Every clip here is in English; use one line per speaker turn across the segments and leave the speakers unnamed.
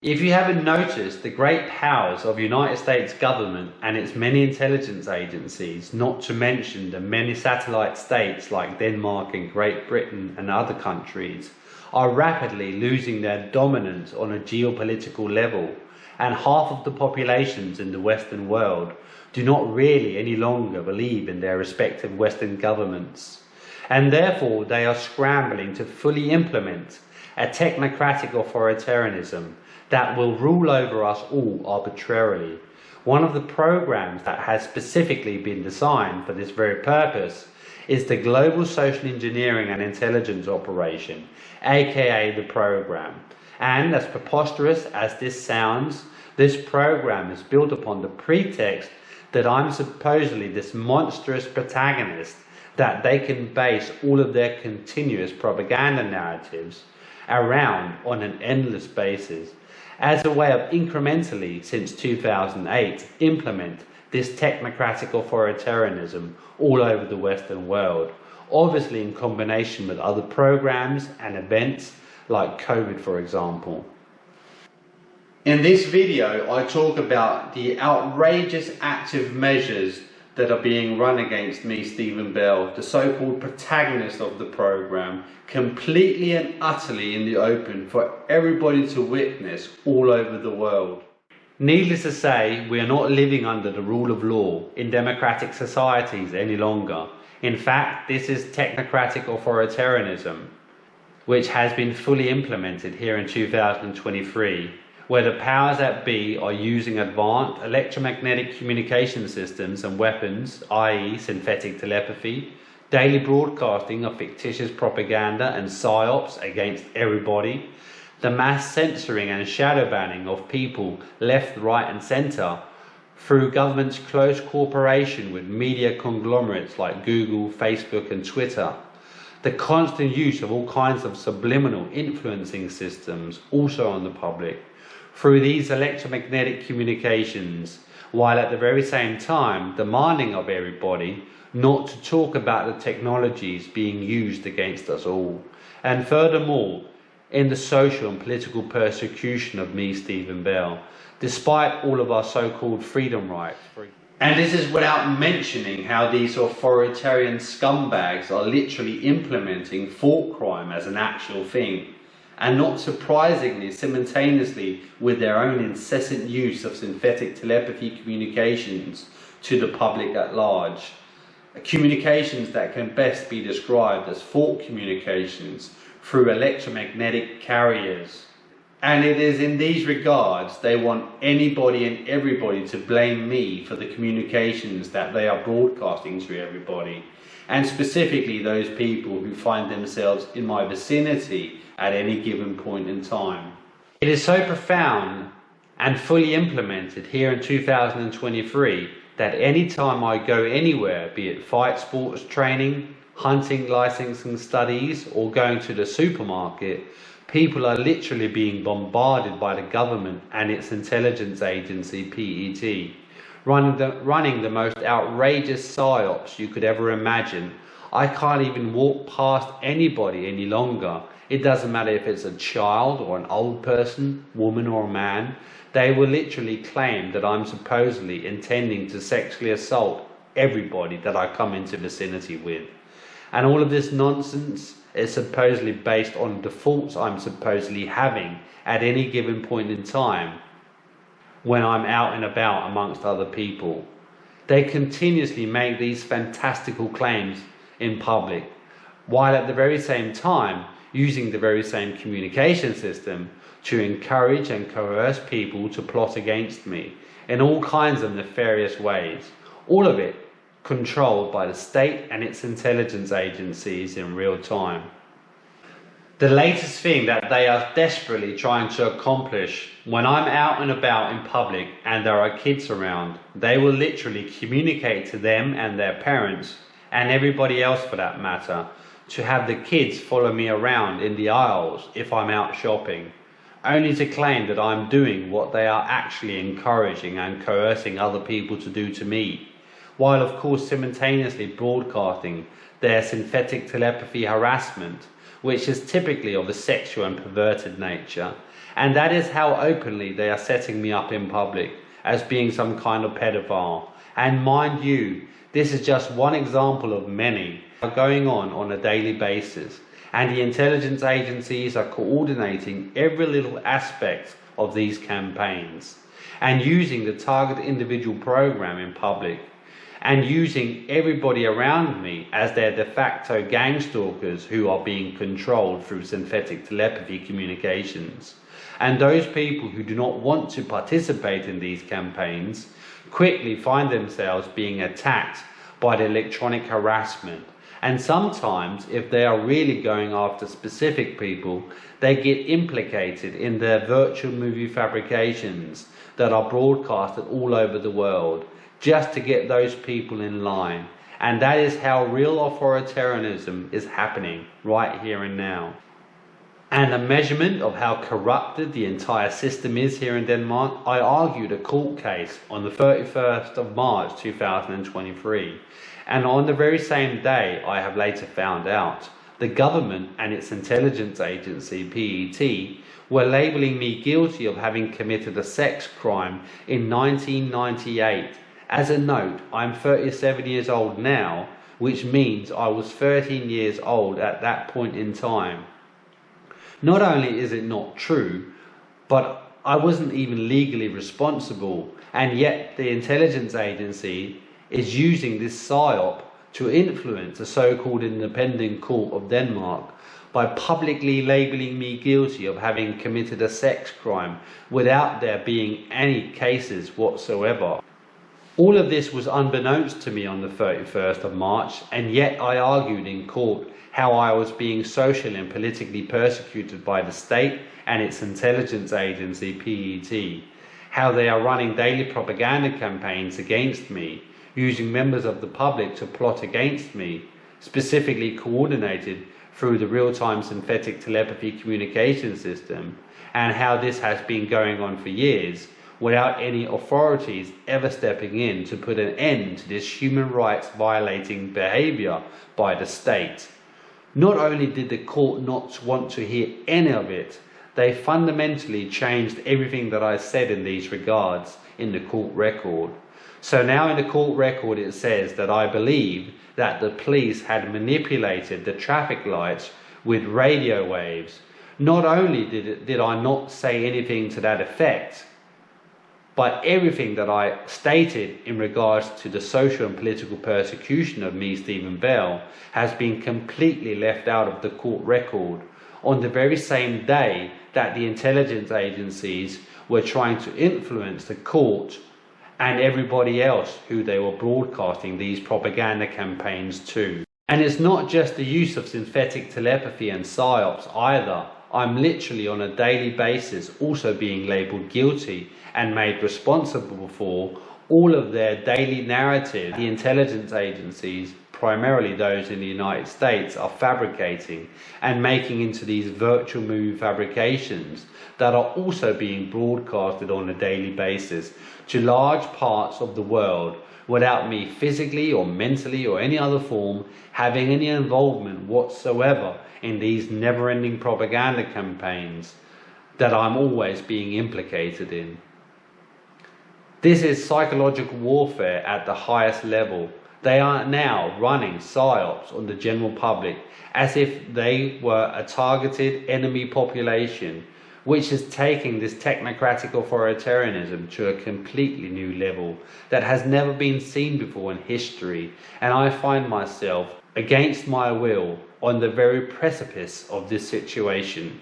If you haven't noticed, the great powers of the United States government and its many intelligence agencies, not to mention the many satellite states like Denmark and Great Britain and other countries, are rapidly losing their dominance on a geopolitical level, and half of the populations in the Western world do not really any longer believe in their respective Western governments, and therefore they are scrambling to fully implement a technocratic authoritarianism that will rule over us all arbitrarily. One of the programs that has specifically been designed for this very purpose is the Global Social Engineering and Intelligence Operation, aka the program. And as preposterous as this sounds, this program is built upon the pretext that I'm supposedly this monstrous protagonist that they can base all of their continuous propaganda narratives around on an endless basis, as a way of incrementally, since 2008, implement this technocratic authoritarianism all over the Western world, obviously in combination with other programs and events like COVID, for example. In this video, I talk about the outrageous active measures that are being run against me, Stephen Bell, the so-called protagonist of the program, completely and utterly in the open for everybody to witness all over the world. Needless to say, we are not living under the rule of law in democratic societies any longer. In fact, this is technocratic authoritarianism, which has been fully implemented here in 2023. Where the powers that be are using advanced electromagnetic communication systems and weapons, i.e. synthetic telepathy, daily broadcasting of fictitious propaganda and psyops against everybody, the mass censoring and shadow banning of people left, right and centre through government's close cooperation with media conglomerates like Google, Facebook and Twitter, the constant use of all kinds of subliminal influencing systems also on the public, through these electromagnetic communications, while at the very same time demanding of everybody not to talk about the technologies being used against us all. And furthermore, in the social and political persecution of me, Stephen Bell, despite all of our so-called freedom rights. And this is without mentioning how these authoritarian scumbags are literally implementing thought crime as an actual thing. And not surprisingly, simultaneously with their own incessant use of synthetic telepathy communications to the public at large. Communications that can best be described as thought communications through electromagnetic carriers. And it is in these regards they want anybody and everybody to blame me for the communications that they are broadcasting to everybody. And specifically those people who find themselves in my vicinity at any given point in time. It is so profound and fully implemented here in 2023 that any time I go anywhere, be it fight sports training, hunting licensing studies or going to the supermarket, people are literally being bombarded by the government and its intelligence agency PET, running the most outrageous psyops you could ever imagine. I can't even walk past anybody any longer. It doesn't matter if it's a child or an old person, woman or man. They will literally claim that I'm supposedly intending to sexually assault everybody that I come into vicinity with. And all of this nonsense is supposedly based on the thoughts I'm supposedly having at any given point in time when I'm out and about amongst other people. They continuously make these fantastical claims in public, while at the very same time using the very same communication system to encourage and coerce people to plot against me in all kinds of nefarious ways, all of it controlled by the state and its intelligence agencies in real time. The latest thing that they are desperately trying to accomplish when I'm out and about in public and there are kids around, they will literally communicate to them and their parents and everybody else for that matter, to have the kids follow me around in the aisles if I'm out shopping, only to claim that I'm doing what they are actually encouraging and coercing other people to do to me, while of course simultaneously broadcasting their synthetic telepathy harassment, which is typically of a sexual and perverted nature, And that is how openly they are setting me up in public as being some kind of pedophile. And mind you, this is just one example of many going on a daily basis. And the intelligence agencies are coordinating every little aspect of these campaigns and using the target individual program in public and using everybody around me as their de facto gang stalkers who are being controlled through synthetic telepathy communications. And those people who do not want to participate in these campaigns quickly find themselves being attacked by the electronic harassment. And sometimes, if they are really going after specific people, they get implicated in their virtual movie fabrications that are broadcasted all over the world, just to get those people in line. And that is how real authoritarianism is happening right here and now. And a measurement of how corrupted the entire system is here in Denmark, I argued a court case on the 31st of March 2023. And on the very same day, I have later found out, the government and its intelligence agency, PET, were labelling me guilty of having committed a sex crime in 1998. As a note, I'm 37 years old now, which means I was 13 years old at that point in time. Not only is it not true, but I wasn't even legally responsible, and yet the intelligence agency is using this PSYOP to influence the so-called independent court of Denmark by publicly labelling me guilty of having committed a sex crime without there being any cases whatsoever. All of this was unbeknownst to me on the 31st of March, and yet I argued in court how I was being socially and politically persecuted by the state and its intelligence agency, PET, how they are running daily propaganda campaigns against me, using members of the public to plot against me, specifically coordinated through the real-time synthetic telepathy communication system, and how this has been going on for years without any authorities ever stepping in to put an end to this human rights violating behaviour by the state. Not only did the court not want to hear any of it, they fundamentally changed everything that I said in these regards in the court record. So now in the court record it says that I believe that the police had manipulated the traffic lights with radio waves. Not only did I not say anything to that effect, but everything that I stated in regards to the social and political persecution of me, Stephen Bell, has been completely left out of the court record on the very same day that the intelligence agencies were trying to influence the court and everybody else who they were broadcasting these propaganda campaigns to. And it's not just the use of synthetic telepathy and psyops either. I'm literally on a daily basis also being labelled guilty and made responsible for all of their daily narrative. The intelligence agencies, primarily those in the United States, are fabricating and making into these virtual movie fabrications that are also being broadcasted on a daily basis to large parts of the world without me physically or mentally or any other form having any involvement whatsoever in these never-ending propaganda campaigns that I'm always being implicated in. This is psychological warfare at the highest level. They are now running psyops on the general public as if they were a targeted enemy population, which is taking this technocratic authoritarianism to a completely new level that has never been seen before in history. And I find myself, against my will, on the very precipice of this situation.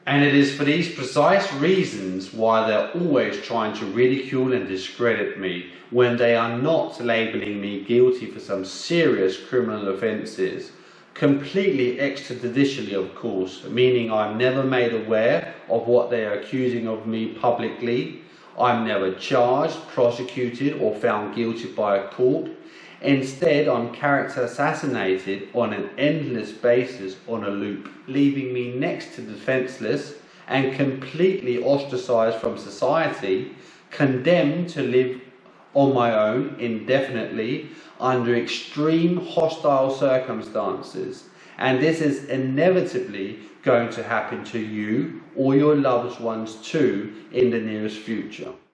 And it is for these precise reasons why they're always trying to ridicule and discredit me when they are not labelling me guilty for some serious criminal offences. Completely extrajudicially, of course, meaning I'm never made aware of what they are accusing of me publicly. I'm never charged, prosecuted or found guilty by a court. Instead, I'm character assassinated on an endless basis on a loop, leaving me next to defenceless and completely ostracised from society, condemned to live on my own indefinitely under extreme hostile circumstances. And this is inevitably going to happen to you or your loved ones too in the nearest future.